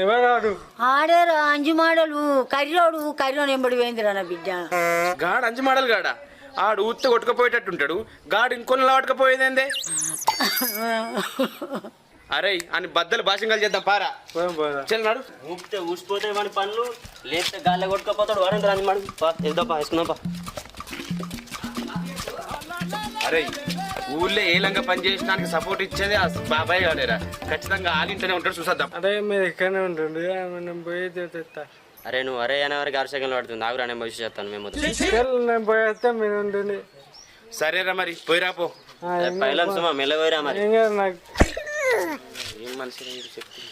ఎవరాడు ఆడేరా అంజు మాడలు కర్రోడు ఎంబడి పోయిందిరా నా బిడ్డ. గాడు అంచు మాడలు గాడా ఆడు ఊత్త కొట్టుకపోయేటట్టుంటాడు గాడు ఇంకొన్ని లావటకపోయేదేందే. అరే అని బద్దలు భాషంగా చేద్దాం పారా చెల్లినాడు ఊపితే ఊసిపోతాయి మన పనులు లేస్తే గాల్లో కొట్టుకపోతాడు వాడండి రాని మడు వెళ్దాం వేసుకుందాం. అరే ఊళ్ళో ఏలంగా పని చేసడానికి సపోర్ట్ ఇచ్చేది ఆ బాబాయ్ గాడేరా. ఖచ్చితంగా ఆలింటనే ఉంటాడు చూసేద్దాం. అదే మీరు ఇక్కడనే ఉంటుంది నేను పోయి తెస్తా. అరే నువ్వు అరే అనేవారికి 6 సెకండ్లు పడుతుంది ఆగురా నేను భవిష్యత్తు చేస్తాను మేము నేను పోయేస్తే మీరు ఉంటుంది. సరేరా మరి పోయిరాపో పైలం సుమా మెల్ల పోయిరా మరి నాకు ఏం మనిషి చెప్తుంది.